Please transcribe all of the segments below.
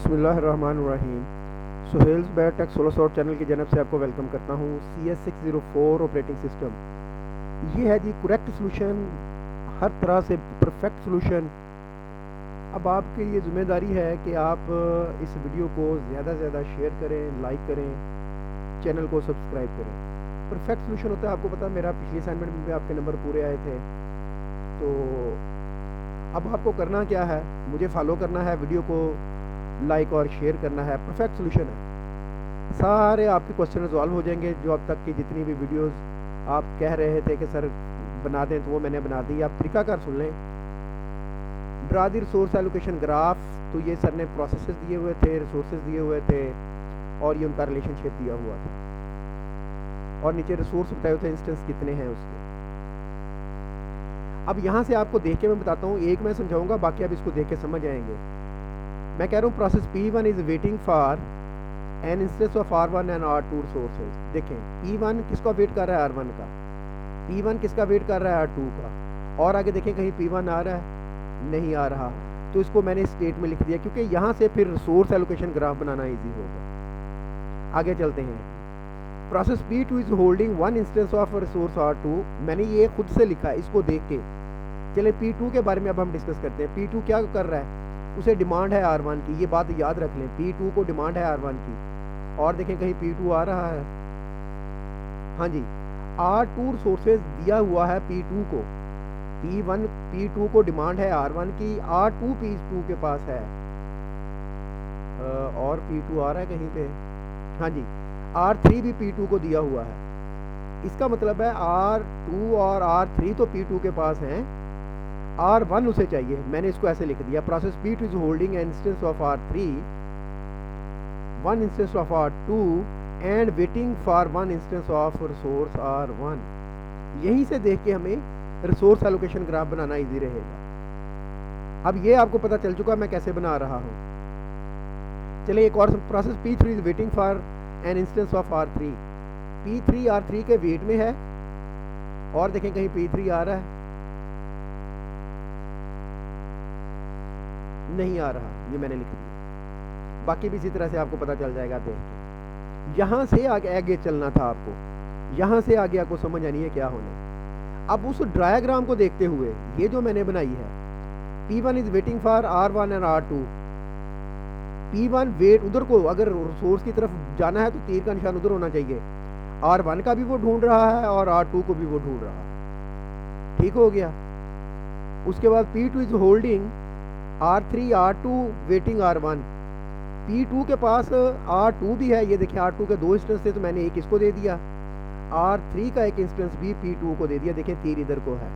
बिस्मिल्लाहिर्रहमानिर्रहीम। सुहेल्स बैटेक solar short channel की जानब से आपको वेलकम करता हूँ। CS604 ऑपरेटिंग सिस्टम ये है जी करेक्ट सोल्यूशन, हर तरह से परफेक्ट सोल्यूशन। अब आपकी ये जिम्मेदारी है कि आप इस वीडियो को ज़्यादा से ज़्यादा शेयर करें, लाइक करें, चैनल को सब्सक्राइब करें। परफेक्ट सोल्यूशन होता है, आपको पता है मेरा पिछली असाइनमेंट में भी आपके नंबर पूरे आए थे। तो अब आपको करना क्या है, मुझे फॉलो करना है, वीडियो को लाइक और शेयर करना है। परफेक्ट सोल्यूशन है, सारे आपके क्वेश्चन रिजॉल्व हो जाएंगे। जो अब तक की जितनी भी वीडियोस आप कह रहे थे कि सर बना दें, तो वो मैंने बना दी। आप तरीकाकार सुन लें। ड्रा दी रिसोर्स एलोकेशन ग्राफ, तो ये सर ने प्रोसेसेस दिए हुए थे, रिसोर्सेज दिए हुए थे और ये उनका रिलेशनशिप दिया हुआ था और नीचे रिसोर्स बताए हुए थे, इंस्टेंस कितने हैं उसके। अब यहाँ से आपको देख के मैं बताता हूँ, एक मैं समझाऊंगा, बाकी आप इसको देख के समझ आएंगे। मैं कह रहा हूँ process P1 is waiting for an instance of R1 and R2 resources. देखें P1 किसका वेट कर रहा है, R1 का। P1 किसका वेट कर रहा है, R2 का। और आगे देखें कहीं P1 आ रहा है, नहीं आ रहा, तो इसको मैंने स्टेट में लिख दिया, क्योंकि यहाँ से फिर रिसोर्स एलोकेशन ग्राफ बनाना ईजी होगा। आगे चलते हैं। Process P2 is holding one instance of resource R2। मैंने ये खुद से लिखा है, इसको देख के। चले P2 के बारे में अब हम डिस्कस करते हैं। P2 क्या कर रहा है, उसे डिमांड है R1 की, ये बात याद रख लें। P2 को डिमांड है R1 की। और देखें कहीं P2 आ रहा है, हाँ जी। R2 रिसोर्सेज दिया हुआ है P2 को। P1 P2 को डिमांड है R1 की, R2 P2 के पास है। और P2 आ रहा है कहीं पे, हाँ जी। R3 भी P2 को दिया हुआ है। इसका मतलब है R2 और R3 तो P2 के पास हैं, R1 उसे चाहिए। मैंने इसको ऐसे लिख दिया, process P2 is holding an instance of R3, one instance of R2 and waiting for one instance of resource R1। यहीं से देख के हमें रिसोर्स एलोकेशन ग्राफ बनाना इजी रहेगा। अब ये आपको पता चल चुका मैं कैसे बना रहा हूँ। चलिए एक और, process P3 is waiting for an instance of R3। P3 R3 के वेट में है, और देखें कहीं P3 आ रहा है, नहीं आ रहा, ये मैंने लिख दिया। बाकी भी इसी तरह से आपको पता चल जाएगा देख के। यहां से आगे चलना था आपको, यहां से आगे आपको समझ आनी है क्या होना। अब उस डायग्राम को देखते हुए ये जो मैंने बनाई है, P1 is waiting for R1 and R2। P1 wait उधर को, अगर सोर्स की तरफ जाना है तो तीर का निशान उधर होना चाहिए। R1 का भी वो ढूंढ रहा है और R2 को भी वो ढूंढ रहा है। ठीक हो गया। उसके बाद P2 is holding R3 R2 waiting R1। P2 के पास R2 भी है, ये देखिए R2 के दो इंस्टेंस थे, तो मैंने एक इसको दे दिया। R3 का एक इंस्टेंस भी P2 को दे दिया। देखिए तीर इधर को है,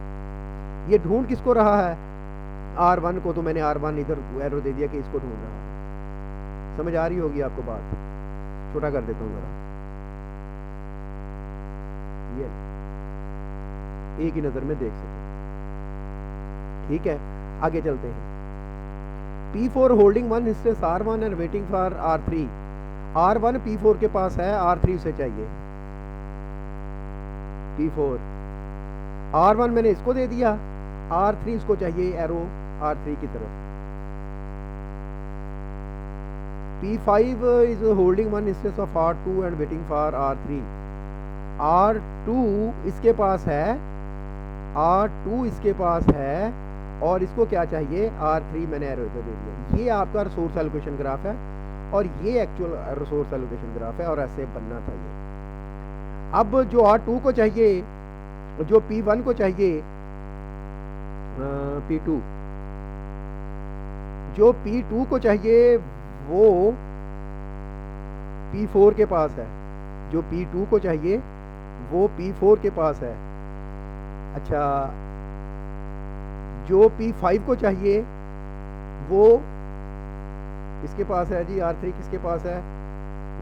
ये ढूंढ किसको रहा है, R1 को, तो मैंने R1 इधर एरो दे दिया कि इसको ढूंढ रहा है। समझ आ रही होगी आपको बात। छोटा कर देता हूँ जरा, ये एक ही नजर में देख सके। ठीक है, आगे चलते हैं। P4 holding one instance R1 and waiting for R3। R1 P4 के पास है, R3 उसे चाहिए। P4 R1 मैंने इसको दे दिया, R3 इसको चाहिए, एरो R3 की तरफ। P5 is holding one instance of R2 and waiting for R3। R2 इसके पास है, R2 इसके पास है, और इसको क्या चाहिए, R3 मैंने एरो दे दिया। ये आपका रिसोर्स एलोकेशन ग्राफ है, और ये एक्चुअल रिसोर्स एलोकेशन ग्राफ है, और ऐसे बनना था ये। अब जो R2 को चाहिए, जो P1 को चाहिए, P2 जो P2 को चाहिए वो P4 के पास है। जो P2 को चाहिए वो P4 के पास है। अच्छा, जो P5 को चाहिए वो किसके पास है जी, R3 किसके पास है,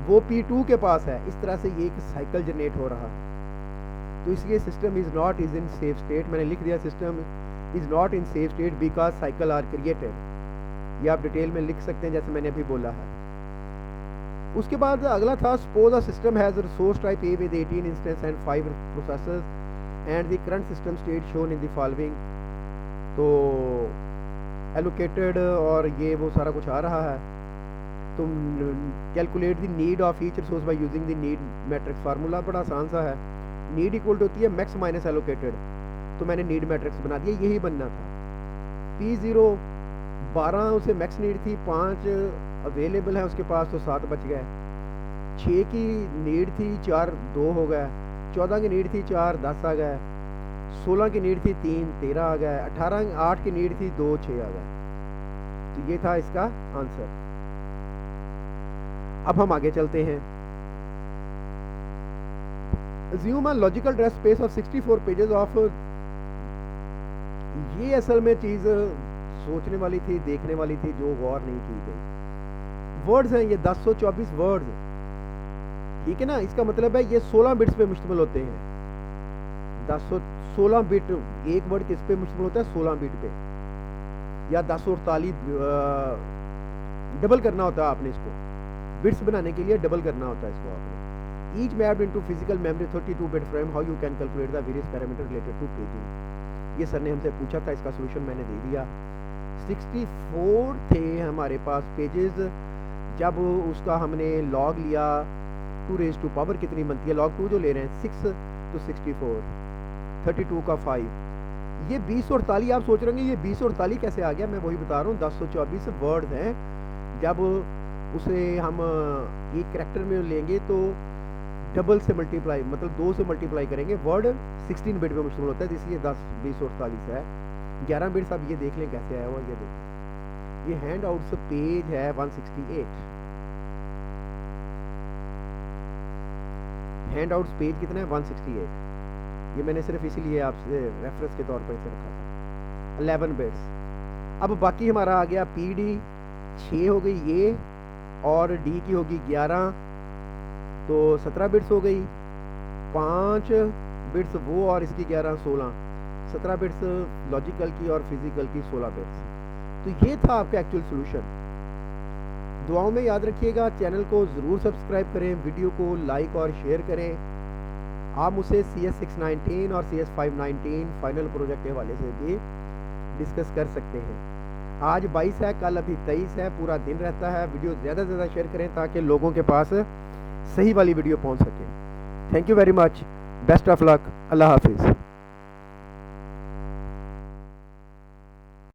वो P2 के पास है। इस तरह से ये एक साइकिल जनरेट हो रहा है। तो इसलिए system is not is in safe state. मैंने लिख दिया system is not in safe state because cycle are created. ये आप डिटेल में लिख सकते हैं, जैसे मैंने अभी बोला है। उसके बाद अगला था, suppose a system has resource type A with 18 instance and 5 processors and the current system state shown in the following. तो एलोकेटेड और ये वो सारा कुछ आ रहा है। तो calculate the need of each resource by using the need matrix formula बड़ा आसान सा है। नीड इक्वल टू होती है मैक्स माइनस एलोकेटेड, तो मैंने नीड मैट्रिक्स बना दिया, यही बनना था। P0 12 उसे मैक्स नीड थी, 5 अवेलेबल है उसके पास, तो 7 बच गए। 6 की नीड थी, 4 2 हो गए। 14 की नीड थी, 4 10 आ गए। 16 की नीड थी, 3 13 आ गए। 8 की नीड थी, 2 6 आ गए। तो ये था इसका आंसर। अब हम आगे चलते हैं। Assume a logical address space of 64 pages of, ये असल में चीज़ सोचने वाली थी, देखने वाली थी, जो गौर नहीं की गई। वर्ड्स हैं ये 1024 वर्ड्स, ठीक है ना। इसका मतलब है ये 16 बिट्स पे मुश्तमिल होते हैं। 16 बिट, एक वर्ड किस पे मुश्तमिल होता है? 16 बिट पे, या 1048 डबल करना होता है आपने इसको, बिट्स बनाने के लिए डबल करना होता है इसको आपने। Each mapped into physical memory 32 bit frame, how you can calculate the various parameters related to paging। ये सर ने हमसे पूछा था, इसका सोल्यूशन मैंने दे दिया। 64 थे हमारे पास पेजेस, जब उसका हमने लॉग लिया 2 रेज़ टू पावर कितनी बनती है, log 2 जो ले रहे हैं 6 तो 64, 32 का 5, ये 20 और 48। आप सोच रहे होंगे ये 20 और 48 कैसे आ गया, मैं वही बता रहा हूँ। 1024 वर्ड हैं, जब उसे हम एक कैरेक्टर में लेंगे तो डबल से मल्टीप्लाई, मतलब 2 से मल्टीप्लाई करेंगे। वर्ड 16 बिट में मुश्तमिल होता है, इसलिए 10 20 और 40 है। 11 बिट्स अब ये देख लें कैसे आया हुआ, ये देखें। ये हैंड आउट्स पेज है 168। हैंड आउट्स पेज कितना है? 168। ये मैंने सिर्फ इसीलिए आपसे रेफरेंस के तौर पर इसे रखा था। 11 बिट्स। अब बाकी हमारा आ गया PD 6 हो गई ये, और D की होगी 11, तो 17 बिट्स हो गई। 5 बिट्स वो, और इसकी 11 16, 17 बिट्स लॉजिकल की और फिजिकल की 16 बिट्स। तो ये था आपका एक्चुअल सोल्यूशन। दुआओं में याद रखिएगा, चैनल को ज़रूर सब्सक्राइब करें, वीडियो को लाइक और शेयर करें। आप मुझसे CS619 और CS519 फाइनल प्रोजेक्ट के हवाले से भी डिस्कस कर सकते हैं। आज 22 है, कल अभी 23 है, पूरा दिन रहता है। वीडियो ज़्यादा से ज़्यादा शेयर करें ताकि लोगों के पास सही वाली वीडियो पहुंच सके। Thank you very much, best of luck, अल्लाह हाफिज़।